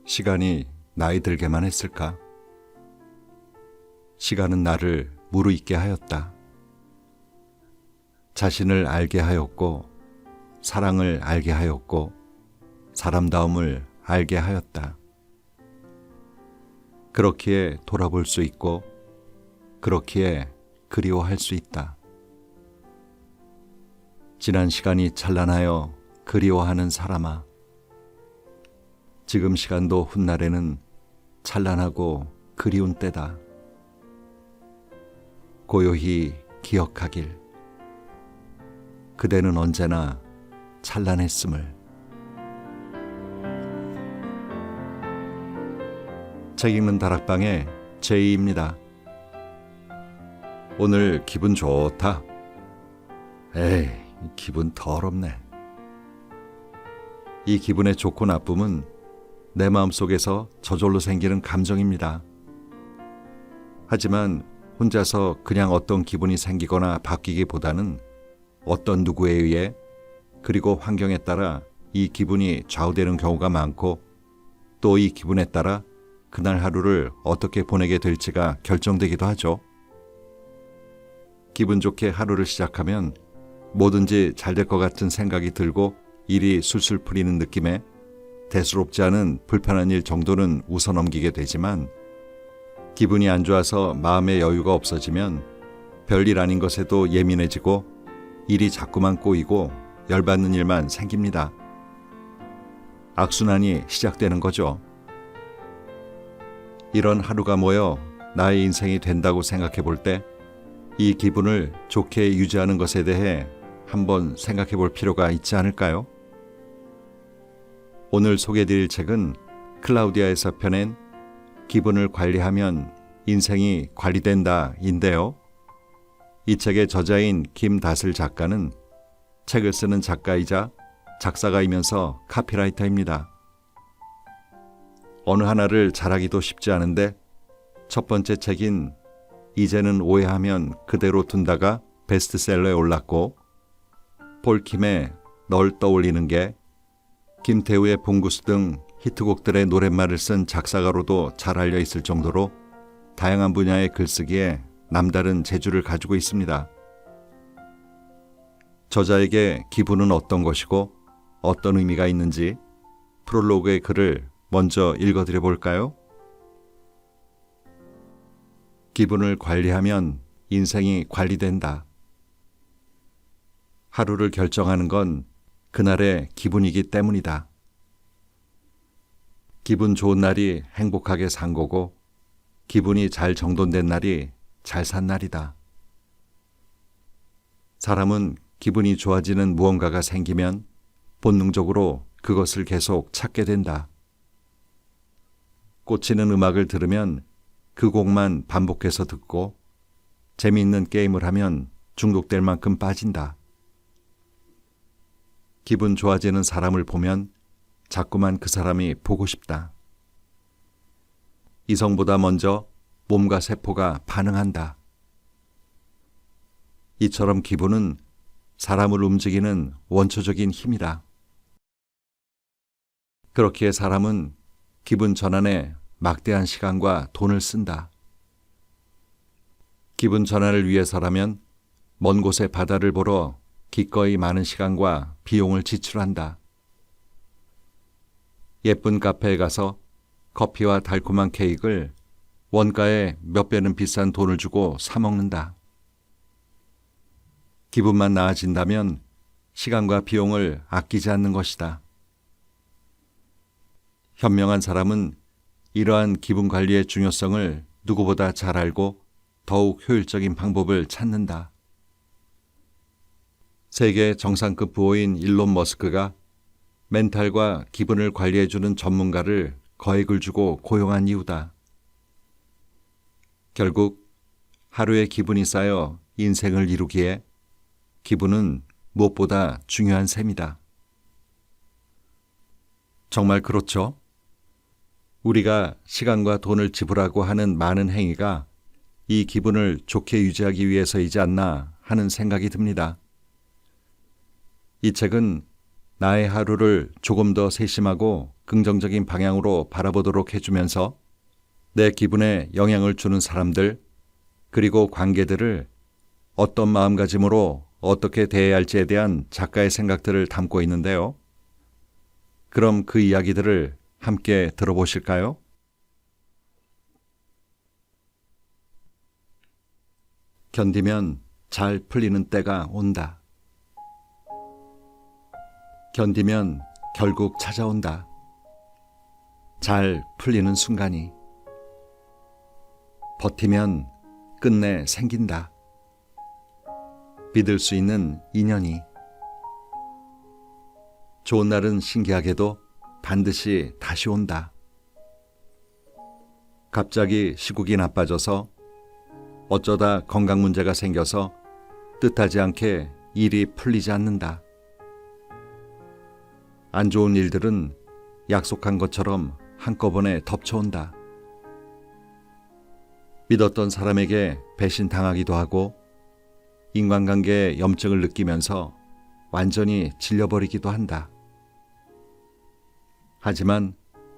시간이 나이 들게만 했을까? 시간은 나를 무르익게 하였다. 자신을 알게 하였고, 사랑을 알게 하였고, 사람다움을 알게 하였다. 그렇기에 돌아볼 수 있고, 그렇기에 그리워할 수 있다. 지난 시간이 찬란하여 그리워하는 사람아, 지금 시간도 훗날에는 찬란하고 그리운 때다. 고요히 기억하길. 그대는 언제나 찬란했음을. 책 읽는 다락방의 제이입니다. 오늘 기분 좋다. 에이, 기분 더럽네. 이 기분의 좋고 나쁨은 내 마음속에서 저절로 생기는 감정입니다. 하지만 혼자서 그냥 어떤 기분이 생기거나 바뀌기보다는 어떤 누구에 의해 그리고 환경에 따라 이 기분이 좌우되는 경우가 많고, 또 이 기분에 따라 그날 하루를 어떻게 보내게 될지가 결정되기도 하죠. 기분 좋게 하루를 시작하면 뭐든지 잘 될 것 같은 생각이 들고 일이 술술 풀리는 느낌에 대수롭지 않은 불편한 일 정도는 웃어넘기게 되지만, 기분이 안 좋아서 마음의 여유가 없어지면 별일 아닌 것에도 예민해지고 일이 자꾸만 꼬이고 열받는 일만 생깁니다. 악순환이 시작되는 거죠. 이런 하루가 모여 나의 인생이 된다고 생각해 볼 때 이 기분을 좋게 유지하는 것에 대해 한번 생각해 볼 필요가 있지 않을까요? 오늘 소개해드릴 책은 클라우디아에서 펴낸 기분을 관리하면 인생이 관리된다 인데요. 이 책의 저자인 김다슬 작가는 책을 쓰는 작가이자 작사가이면서 카피라이터입니다. 어느 하나를 잘하기도 쉽지 않은데 첫 번째 책인 이제는 오해하면 그대로 둔다가 베스트셀러에 올랐고, 폴킴의 널 떠올리는 게, 김태우의 봉구수 등 히트곡들의 노랫말을 쓴 작사가로도 잘 알려 있을 정도로 다양한 분야의 글쓰기에 남다른 재주를 가지고 있습니다. 저자에게 기분은 어떤 것이고 어떤 의미가 있는지 프롤로그의 글을 먼저 읽어드려 볼까요? 기분을 관리하면 인생이 관리된다. 하루를 결정하는 건 그날의 기분이기 때문이다. 기분 좋은 날이 행복하게 산 거고, 기분이 잘 정돈된 날이 잘 산 날이다. 사람은 기분이 좋아지는 무언가가 생기면 본능적으로 그것을 계속 찾게 된다. 꽂히는 음악을 들으면 그 곡만 반복해서 듣고, 재미있는 게임을 하면 중독될 만큼 빠진다. 기분 좋아지는 사람을 보면 자꾸만 그 사람이 보고 싶다. 이성보다 먼저 몸과 세포가 반응한다. 이처럼 기분은 사람을 움직이는 원초적인 힘이다. 그렇기에 사람은 기분 전환에 막대한 시간과 돈을 쓴다. 기분 전환을 위해서라면 먼 곳의 바다를 보러 기꺼이 많은 시간과 비용을 지출한다. 예쁜 카페에 가서 커피와 달콤한 케이크를 원가의 몇 배는 비싼 돈을 주고 사 먹는다. 기분만 나아진다면 시간과 비용을 아끼지 않는 것이다. 현명한 사람은 이러한 기분 관리의 중요성을 누구보다 잘 알고 더욱 효율적인 방법을 찾는다. 세계 정상급 부호인 일론 머스크가 멘탈과 기분을 관리해주는 전문가를 거액을 주고 고용한 이유다. 결국 하루의 기분이 쌓여 인생을 이루기에 기분은 무엇보다 중요한 셈이다. 정말 그렇죠? 우리가 시간과 돈을 지불하고 하는 많은 행위가 이 기분을 좋게 유지하기 위해서이지 않나 하는 생각이 듭니다. 이 책은 나의 하루를 조금 더 세심하고 긍정적인 방향으로 바라보도록 해주면서 내 기분에 영향을 주는 사람들, 그리고 관계들을 어떤 마음가짐으로 어떻게 대해야 할지에 대한 작가의 생각들을 담고 있는데요. 그럼 그 이야기들을 함께 들어보실까요? 견디면 잘 풀리는 때가 온다. 견디면 결국 찾아온다. 잘 풀리는 순간이. 버티면 끝내 생긴다. 믿을 수 있는 인연이. 좋은 날은 신기하게도 반드시 다시 온다. 갑자기 시국이 나빠져서 어쩌다 건강 문제가 생겨서 뜻하지 않게 일이 풀리지 않는다. 안 좋은 일들은 약속한 것처럼 한꺼번에 덮쳐온다. 믿었던 사람에게 배신당하기도 하고 인간관계에 염증을 느끼면서 완전히 질려버리기도 한다. 하지만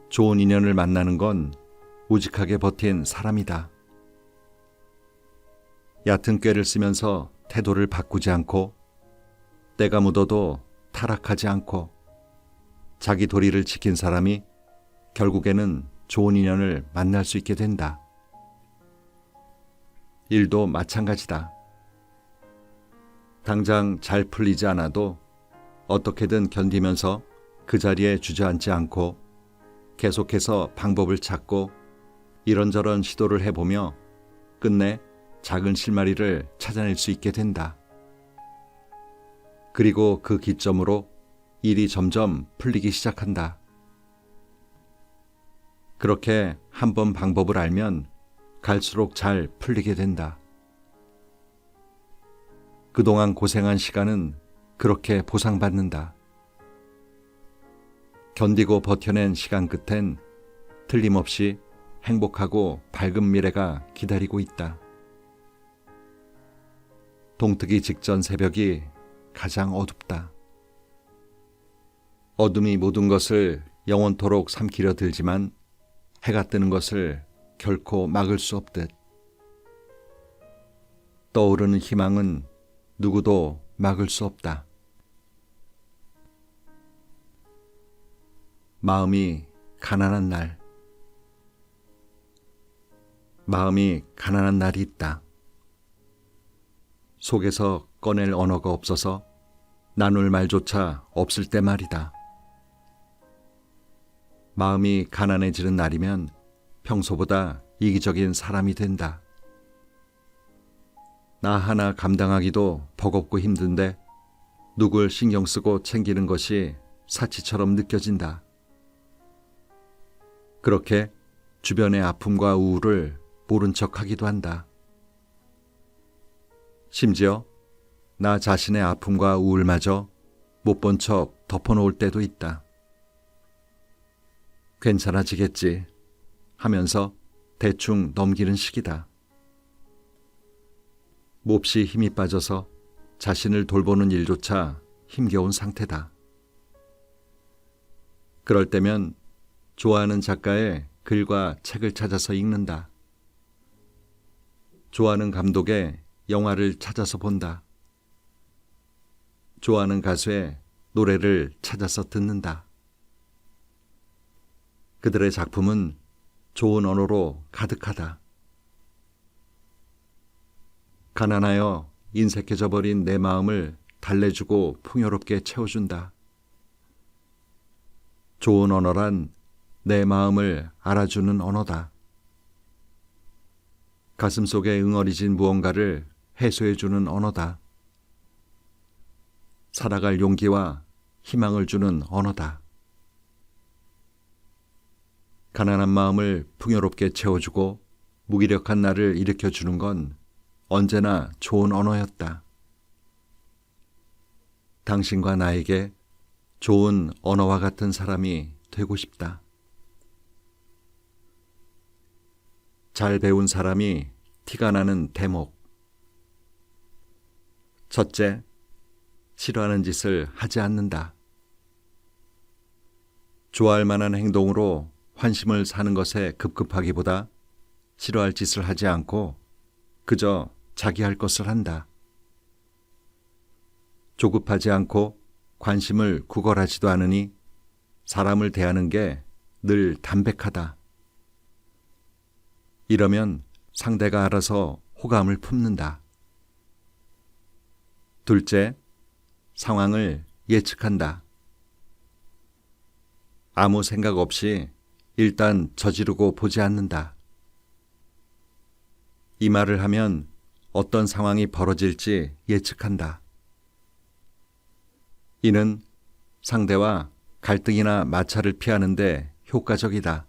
좋은 인연을 만나는 건 우직하게 버틴 사람이다. 얕은 꾀를 쓰면서 태도를 바꾸지 않고 때가 묻어도 타락하지 않고 자기 도리를 지킨 사람이 결국에는 좋은 인연을 만날 수 있게 된다. 일도 마찬가지다. 당장 잘 풀리지 않아도 어떻게든 견디면서 그 자리에 주저앉지 않고 계속해서 방법을 찾고 이런저런 시도를 해보며 끝내 작은 실마리를 찾아낼 수 있게 된다. 그리고 그 기점으로 일이 점점 풀리기 시작한다. 그렇게 한번 방법을 알면 갈수록 잘 풀리게 된다. 그동안 고생한 시간은 그렇게 보상받는다. 견디고 버텨낸 시간 끝엔 틀림없이 행복하고 밝은 미래가 기다리고 있다. 동트기 직전 새벽이 가장 어둡다. 어둠이 모든 것을 영원토록 삼키려 들지만 해가 뜨는 것을 결코 막을 수 없듯 떠오르는 희망은 누구도 막을 수 없다. 마음이 가난한 날. 마음이 가난한 날이 있다. 속에서 꺼낼 언어가 없어서 나눌 말조차 없을 때 말이다. 마음이 가난해지는 날이면 평소보다 이기적인 사람이 된다. 나 하나 감당하기도 버겁고 힘든데 누굴 신경 쓰고 챙기는 것이 사치처럼 느껴진다. 그렇게 주변의 아픔과 우울을 모른 척하기도 한다. 심지어 나 자신의 아픔과 우울마저 못 본 척 덮어놓을 때도 있다. 괜찮아지겠지 하면서 대충 넘기는 시기다. 몹시 힘이 빠져서 자신을 돌보는 일조차 힘겨운 상태다. 그럴 때면 좋아하는 작가의 글과 책을 찾아서 읽는다. 좋아하는 감독의 영화를 찾아서 본다. 좋아하는 가수의 노래를 찾아서 듣는다. 그들의 작품은 좋은 언어로 가득하다. 가난하여 인색해져 버린 내 마음을 달래주고 풍요롭게 채워준다. 좋은 언어란 내 마음을 알아주는 언어다. 가슴속에 응어리진 무언가를 해소해주는 언어다. 살아갈 용기와 희망을 주는 언어다. 가난한 마음을 풍요롭게 채워주고 무기력한 나를 일으켜주는 건 언제나 좋은 언어였다. 당신과 나에게 좋은 언어와 같은 사람이 되고 싶다. 잘 배운 사람이 티가 나는 대목. 첫째, 싫어하는 짓을 하지 않는다. 좋아할 만한 행동으로 환심을 사는 것에 급급하기보다 싫어할 짓을 하지 않고 그저 자기 할 것을 한다. 조급하지 않고 관심을 구걸하지도 않으니 사람을 대하는 게 늘 담백하다. 이러면 상대가 알아서 호감을 품는다. 둘째, 상황을 예측한다. 아무 생각 없이 일단 저지르고 보지 않는다. 이 말을 하면 어떤 상황이 벌어질지 예측한다. 이는 상대와 갈등이나 마찰을 피하는데 효과적이다.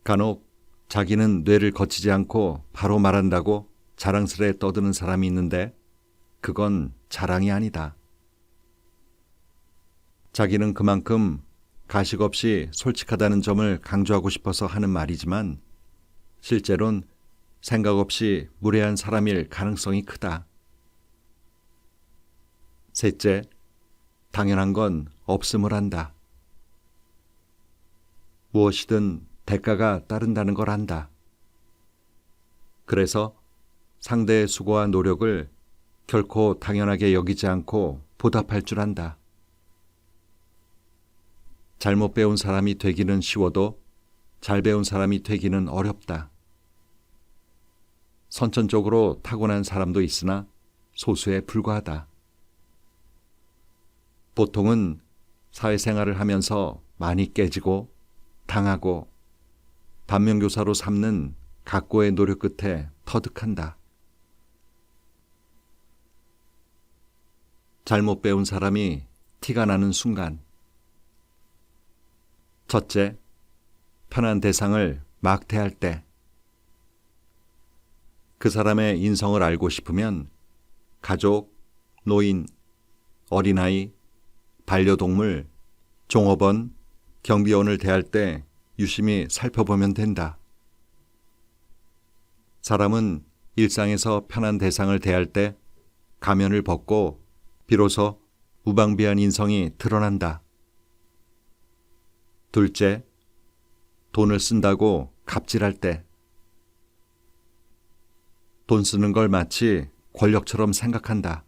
간혹 자기는 뇌를 거치지 않고 바로 말한다고 자랑스레 떠드는 사람이 있는데 그건 자랑이 아니다. 자기는 그만큼 가식 없이 솔직하다는 점을 강조하고 싶어서 하는 말이지만 실제로는 생각 없이 무례한 사람일 가능성이 크다. 셋째, 당연한 건 없음을 한다. 무엇이든 대가가 따른다는 걸 안다. 그래서 상대의 수고와 노력을 결코 당연하게 여기지 않고 보답할 줄 안다. 잘못 배운 사람이 되기는 쉬워도 잘 배운 사람이 되기는 어렵다. 선천적으로 타고난 사람도 있으나 소수에 불과하다. 보통은 사회생활을 하면서 많이 깨지고 당하고 반면교사로 삼는 각고의 노력 끝에 터득한다. 잘못 배운 사람이 티가 나는 순간. 첫째, 편한 대상을 막대할 때. 그 사람의 인성을 알고 싶으면 가족, 노인, 어린아이, 반려동물, 종업원, 경비원을 대할 때 유심히 살펴보면 된다. 사람은 일상에서 편한 대상을 대할 때 가면을 벗고 비로소 무방비한 인성이 드러난다. 둘째, 돈을 쓴다고 갑질할 때. 돈 쓰는 걸 마치 권력처럼 생각한다.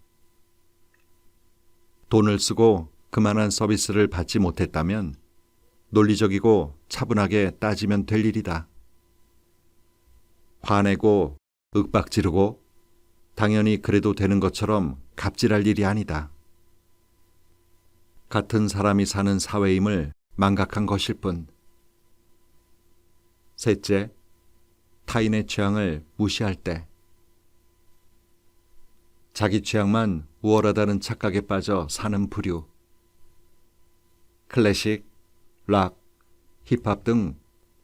돈을 쓰고 그만한 서비스를 받지 못했다면 논리적이고 차분하게 따지면 될 일이다. 화내고 윽박지르고 당연히 그래도 되는 것처럼 갑질할 일이 아니다. 같은 사람이 사는 사회임을 망각한 것일 뿐. 셋째, 타인의 취향을 무시할 때. 자기 취향만 우월하다는 착각에 빠져 사는 부류. 클래식, 락, 힙합 등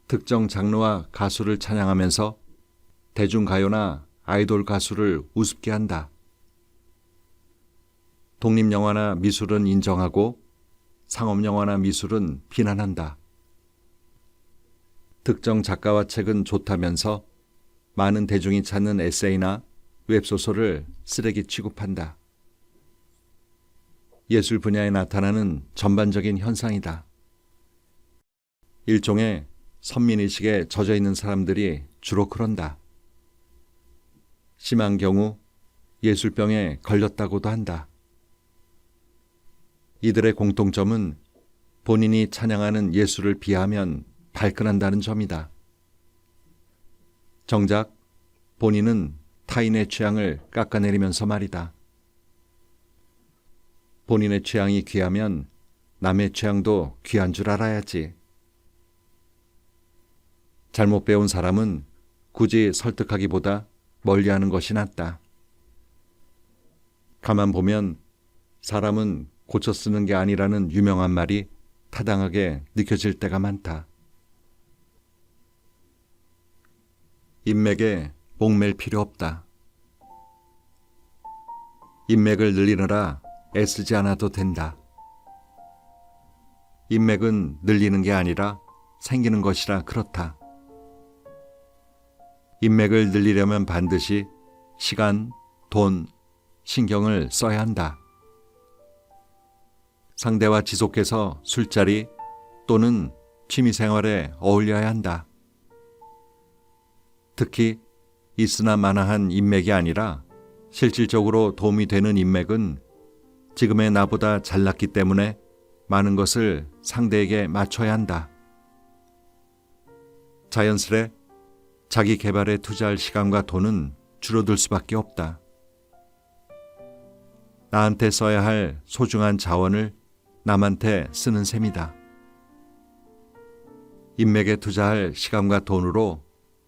특정 장르와 가수를 찬양하면서 대중가요나 아이돌 가수를 우습게 한다. 독립영화나 미술은 인정하고 상업영화나 미술은 비난한다. 특정 작가와 책은 좋다면서 많은 대중이 찾는 에세이나 웹소설을 쓰레기 취급한다. 예술 분야에 나타나는 전반적인 현상이다. 일종의 선민의식에 젖어 있는 사람들이 주로 그런다. 심한 경우 예술병에 걸렸다고도 한다. 이들의 공통점은 본인이 찬양하는 예술을 비하하면 발끈한다는 점이다. 정작 본인은 타인의 취향을 깎아내리면서 말이다. 본인의 취향이 귀하면 남의 취향도 귀한 줄 알아야지. 잘못 배운 사람은 굳이 설득하기보다 멀리하는 것이 낫다. 가만 보면 사람은 고쳐 쓰는 게 아니라는 유명한 말이 타당하게 느껴질 때가 많다. 인맥에 목맬 필요 없다. 인맥을 늘리느라 애쓰지 않아도 된다. 인맥은 늘리는 게 아니라 생기는 것이라 그렇다. 인맥을 늘리려면 반드시 시간, 돈, 신경을 써야 한다. 상대와 지속해서 술자리 또는 취미생활에 어울려야 한다. 특히 있으나 마나한 인맥이 아니라 실질적으로 도움이 되는 인맥은 지금의 나보다 잘났기 때문에 많은 것을 상대에게 맞춰야 한다. 자연스레 자기 개발에 투자할 시간과 돈은 줄어들 수밖에 없다. 나한테 써야 할 소중한 자원을 남한테 쓰는 셈이다. 인맥에 투자할 시간과 돈으로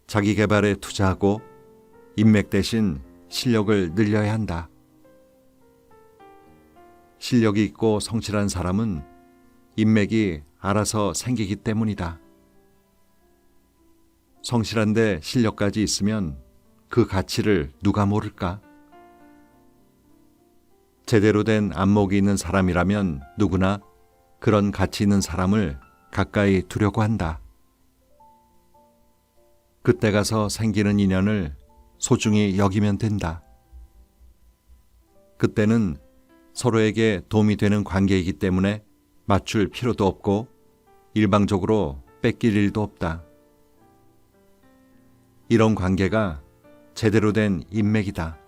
자기 개발에 투자하고 인맥 대신 실력을 늘려야 한다. 실력이 있고 성실한 사람은 인맥이 알아서 생기기 때문이다. 성실한데 실력까지 있으면 그 가치를 누가 모를까? 제대로 된 안목이 있는 사람이라면 누구나 그런 가치 있는 사람을 가까이 두려고 한다. 그때 가서 생기는 인연을 소중히 여기면 된다. 그때는 서로에게 도움이 되는 관계이기 때문에 맞출 필요도 없고 일방적으로 뺏길 일도 없다. 이런 관계가 제대로 된 인맥이다.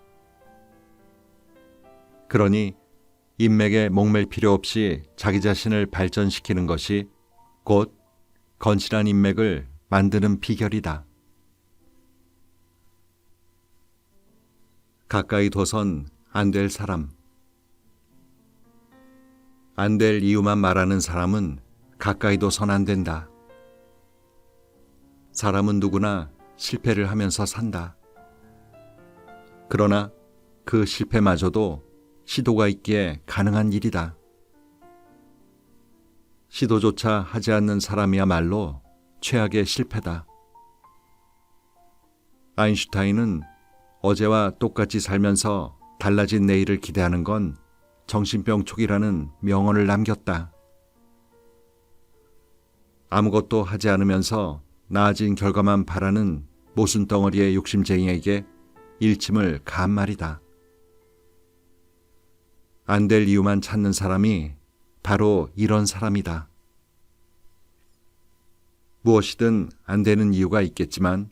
그러니 인맥에 목맬 필요 없이 자기 자신을 발전시키는 것이 곧 건실한 인맥을 만드는 비결이다. 가까이 둬선 안 될 사람. 안 될 이유만 말하는 사람은 가까이 둬선 안 된다. 사람은 누구나 실패를 하면서 산다. 그러나 그 실패마저도 시도가 있기에 가능한 일이다. 시도조차 하지 않는 사람이야말로 최악의 실패다. 아인슈타인은 어제와 똑같이 살면서 달라진 내일을 기대하는 건 정신병 촉이라는 명언을 남겼다. 아무것도 하지 않으면서 나아진 결과만 바라는 모순덩어리의 욕심쟁이에게 일침을 가한 말이다. 안 될 이유만 찾는 사람이 바로 이런 사람이다. 무엇이든 안 되는 이유가 있겠지만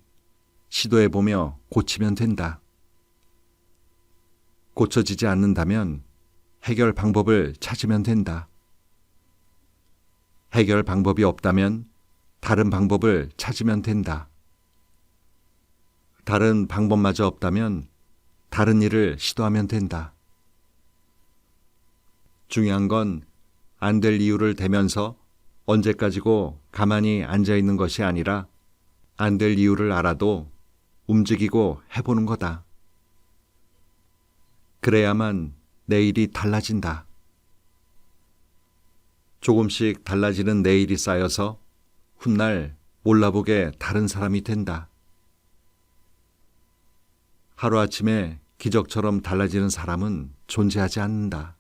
시도해보며 고치면 된다. 고쳐지지 않는다면 해결 방법을 찾으면 된다. 해결 방법이 없다면 다른 방법을 찾으면 된다. 다른 방법마저 없다면 다른 일을 시도하면 된다. 중요한 건 안 될 이유를 대면서 언제까지고 가만히 앉아 있는 것이 아니라 안 될 이유를 알아도 움직이고 해보는 거다. 그래야만 내일이 달라진다. 조금씩 달라지는 내일이 쌓여서 훗날 몰라보게 다른 사람이 된다. 하루아침에 기적처럼 달라지는 사람은 존재하지 않는다.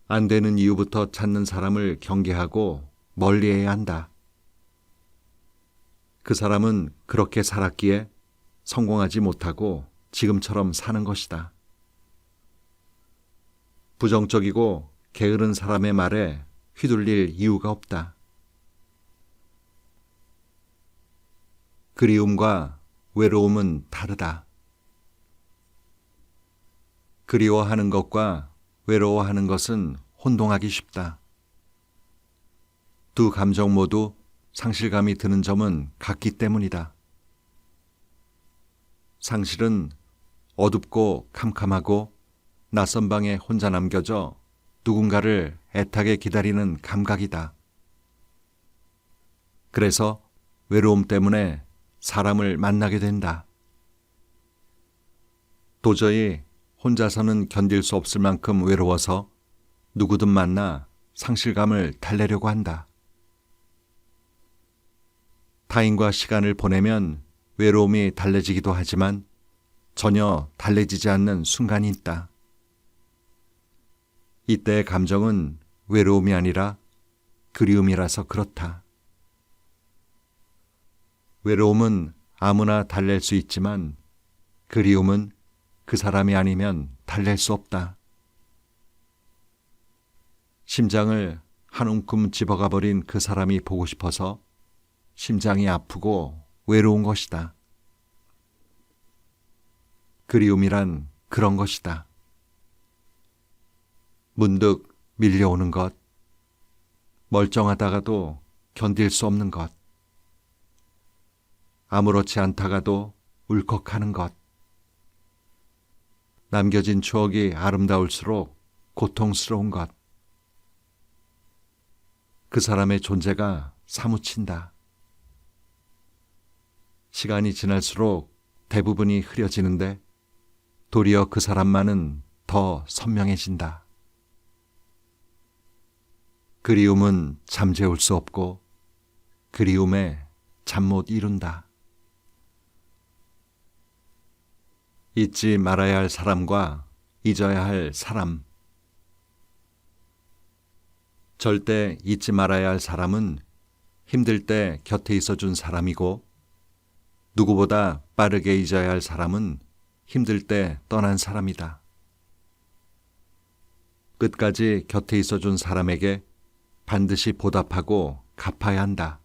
안 되는 이유부터 찾는 사람을 경계하고 멀리해야 한다. 그 사람은 그렇게 살았기에 성공하지 못하고 지금처럼 사는 것이다. 부정적이고 게으른 사람의 말에 휘둘릴 이유가 없다. 그리움과 외로움은 다르다. 그리워하는 것과 외로워하는 것은 혼동하기 쉽다. 두 감정 모두 상실감이 드는 점은 같기 때문이다. 상실은 어둡고 캄캄하고 낯선 방에 혼자 남겨져 누군가를 애타게 기다리는 감각이다. 그래서 외로움 때문에 사람을 만나게 된다. 도저히 혼자서는 견딜 수 없을 만큼 외로워서 누구든 만나 상실감을 달래려고 한다. 타인과 시간을 보내면 외로움이 달래지기도 하지만 전혀 달래지지 않는 순간이 있다. 이때의 감정은 외로움이 아니라 그리움이라서 그렇다. 외로움은 아무나 달랠 수 있지만 그리움은 그 사람이 아니면 달랠 수 없다. 심장을 한 움큼 집어가 버린 그 사람이 보고 싶어서 심장이 아프고 외로운 것이다. 그리움이란 그런 것이다. 문득 밀려오는 것, 멀쩡하다가도 견딜 수 없는 것, 아무렇지 않다가도 울컥하는 것, 남겨진 추억이 아름다울수록 고통스러운 것, 그 사람의 존재가 사무친다. 시간이 지날수록 대부분이 흐려지는데 도리어 그 사람만은 더 선명해진다. 그리움은 잠재울 수 없고 그리움에 잠 못 이룬다. 잊지 말아야 할 사람과 잊어야 할 사람. 절대 잊지 말아야 할 사람은 힘들 때 곁에 있어준 사람이고 누구보다 빠르게 잊어야 할 사람은 힘들 때 떠난 사람이다. 끝까지 곁에 있어준 사람에게 반드시 보답하고 갚아야 한다.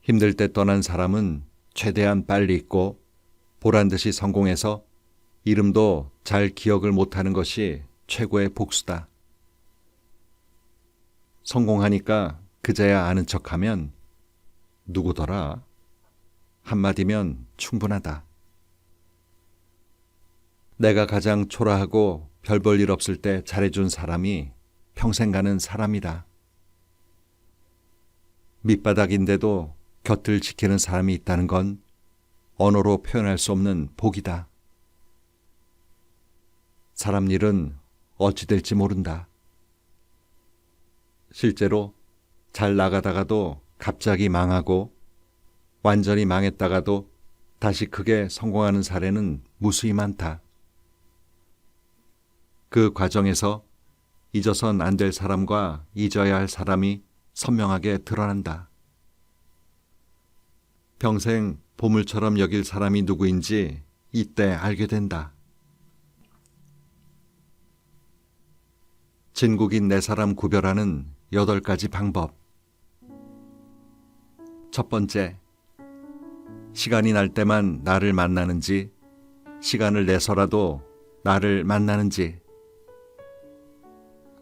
힘들 때 떠난 사람은 최대한 빨리 잊고 보란듯이 성공해서 이름도 잘 기억을 못하는 것이 최고의 복수다. 성공하니까 그제야 아는 척하면 누구더라? 한마디면 충분하다. 내가 가장 초라하고 별 볼 일 없을 때 잘해준 사람이 평생 가는 사람이다. 밑바닥인데도 곁을 지키는 사람이 있다는 건 언어로 표현할 수 없는 복이다. 사람 일은 어찌 될지 모른다. 실제로 잘 나가다가도 갑자기 망하고 완전히 망했다가도 다시 크게 성공하는 사례는 무수히 많다. 그 과정에서 잊어선 안 될 사람과 잊어야 할 사람이 선명하게 드러난다. 평생 보물처럼 여길 사람이 누구인지 이때 알게 된다. 진국인 네 사람 구별하는 8가지 방법. 첫 번째, 시간이 날 때만 나를 만나는지, 시간을 내서라도 나를 만나는지.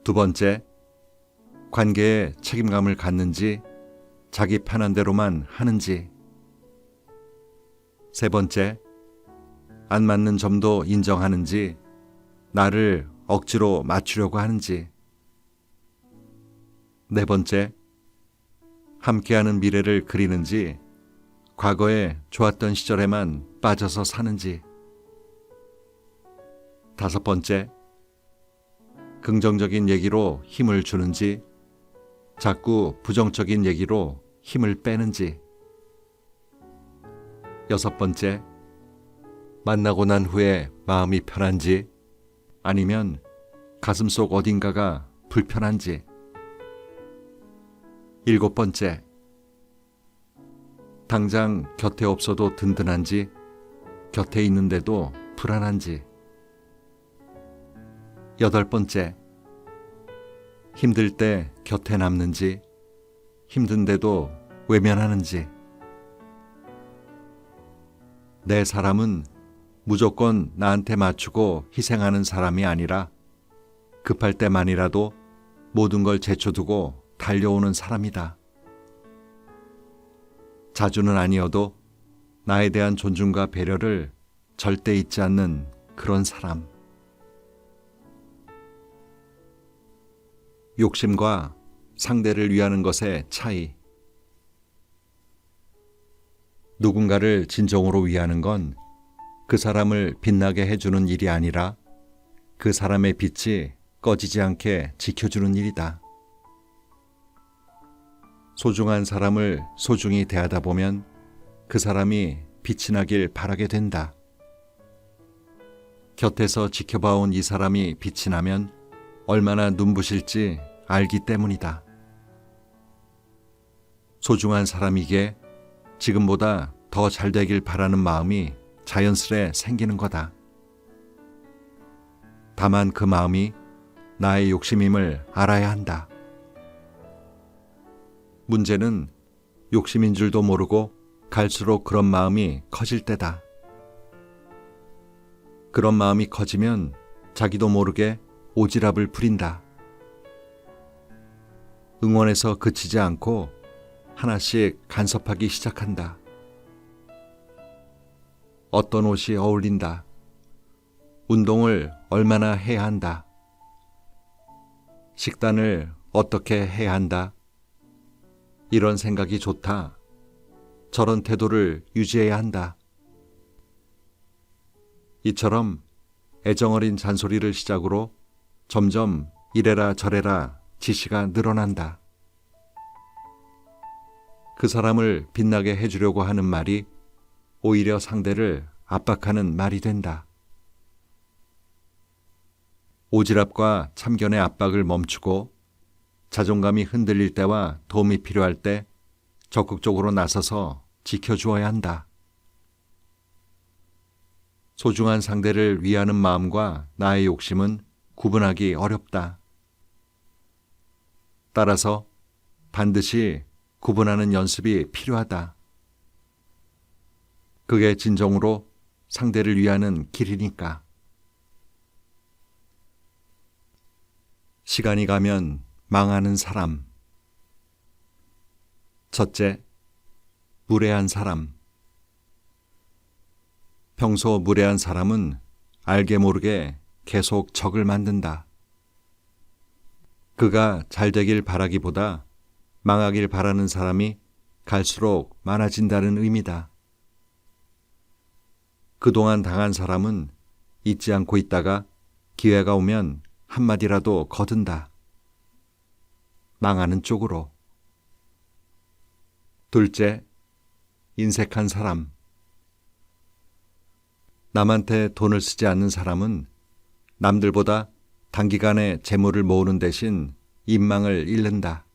두 번째, 관계에 책임감을 갖는지, 자기 편한 대로만 하는지. 세 번째, 안 맞는 점도 인정하는지, 나를 억지로 맞추려고 하는지. 네 번째, 함께하는 미래를 그리는지, 과거에 좋았던 시절에만 빠져서 사는지. 다섯 번째, 긍정적인 얘기로 힘을 주는지, 자꾸 부정적인 얘기로 힘을 빼는지. 여섯 번째, 만나고 난 후에 마음이 편한지, 아니면 가슴속 어딘가가 불편한지. 일곱 번째, 당장 곁에 없어도 든든한지, 곁에 있는데도 불안한지. 여덟 번째, 힘들 때 곁에 남는지, 힘든데도 외면하는지. 내 사람은 무조건 나한테 맞추고 희생하는 사람이 아니라 급할 때만이라도 모든 걸 제쳐두고 달려오는 사람이다. 자주는 아니어도 나에 대한 존중과 배려를 절대 잊지 않는 그런 사람. 욕심과 상대를 위하는 것의 차이. 누군가를 진정으로 위하는 건 그 사람을 빛나게 해주는 일이 아니라 그 사람의 빛이 꺼지지 않게 지켜주는 일이다. 소중한 사람을 소중히 대하다 보면 그 사람이 빛이 나길 바라게 된다. 곁에서 지켜봐온 이 사람이 빛이 나면 얼마나 눈부실지 알기 때문이다. 소중한 사람이기에 지금보다 더 잘 되길 바라는 마음이 자연스레 생기는 거다. 다만 그 마음이 나의 욕심임을 알아야 한다. 문제는 욕심인 줄도 모르고 갈수록 그런 마음이 커질 때다. 그런 마음이 커지면 자기도 모르게 오지랖을 부린다. 응원에서 그치지 않고 하나씩 간섭하기 시작한다. 어떤 옷이 어울린다. 운동을 얼마나 해야 한다. 식단을 어떻게 해야 한다. 이런 생각이 좋다. 저런 태도를 유지해야 한다. 이처럼 애정어린 잔소리를 시작으로 점점 이래라 저래라 지시가 늘어난다. 그 사람을 빛나게 해주려고 하는 말이 오히려 상대를 압박하는 말이 된다. 오지랖과 참견의 압박을 멈추고 자존감이 흔들릴 때와 도움이 필요할 때 적극적으로 나서서 지켜주어야 한다. 소중한 상대를 위하는 마음과 나의 욕심은 구분하기 어렵다. 따라서 반드시 구분하는 연습이 필요하다. 그게 진정으로 상대를 위하는 길이니까. 시간이 가면 망하는 사람. 첫째, 무례한 사람. 평소 무례한 사람은 알게 모르게 계속 적을 만든다. 그가 잘 되길 바라기보다 망하길 바라는 사람이 갈수록 많아진다는 의미다. 그동안 당한 사람은 잊지 않고 있다가 기회가 오면 한마디라도 거둔다. 망하는 쪽으로. 둘째, 인색한 사람. 남한테 돈을 쓰지 않는 사람은 남들보다 단기간에 재물을 모으는 대신 인망을 잃는다.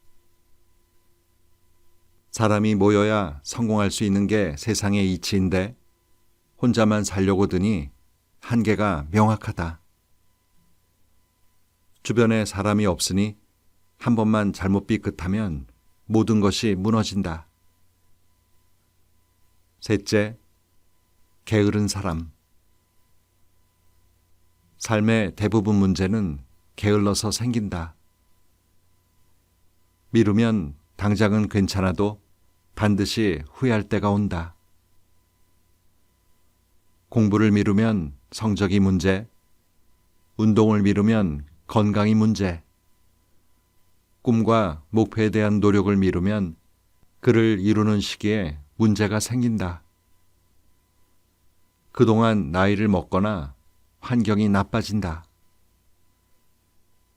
사람이 모여야 성공할 수 있는 게 세상의 이치인데 혼자만 살려고 드니 한계가 명확하다. 주변에 사람이 없으니 한 번만 잘못 삐끗하면 모든 것이 무너진다. 셋째, 게으른 사람. 삶의 대부분 문제는 게을러서 생긴다. 미루면 당장은 괜찮아도 반드시 후회할 때가 온다. 공부를 미루면 성적이 문제, 운동을 미루면 건강이 문제, 꿈과 목표에 대한 노력을 미루면 그를 이루는 시기에 문제가 생긴다. 그동안 나이를 먹거나 환경이 나빠진다.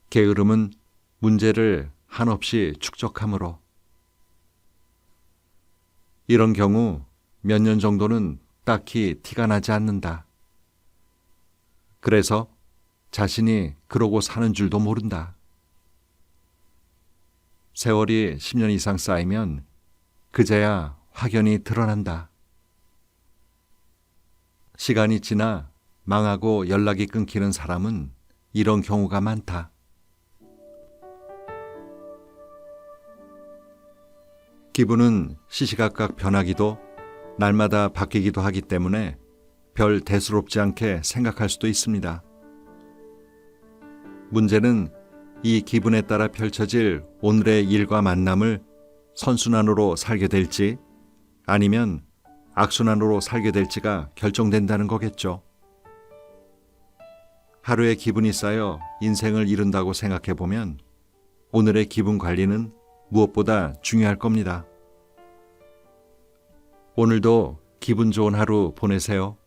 게으름은 문제를 한없이 축적하므로. 이런 경우 몇 년 정도는 딱히 티가 나지 않는다. 그래서 자신이 그러고 사는 줄도 모른다. 세월이 10년 이상 쌓이면 그제야 확연히 드러난다. 시간이 지나 망하고 연락이 끊기는 사람은 이런 경우가 많다. 기분은 시시각각 변하기도 날마다 바뀌기도 하기 때문에 별 대수롭지 않게 생각할 수도 있습니다. 문제는 이 기분에 따라 펼쳐질 오늘의 일과 만남을 선순환으로 살게 될지 아니면 악순환으로 살게 될지가 결정된다는 거겠죠. 하루의 기분이 쌓여 인생을 이룬다고 생각해 보면 오늘의 기분 관리는 무엇보다 중요할 겁니다. 오늘도 기분 좋은 하루 보내세요.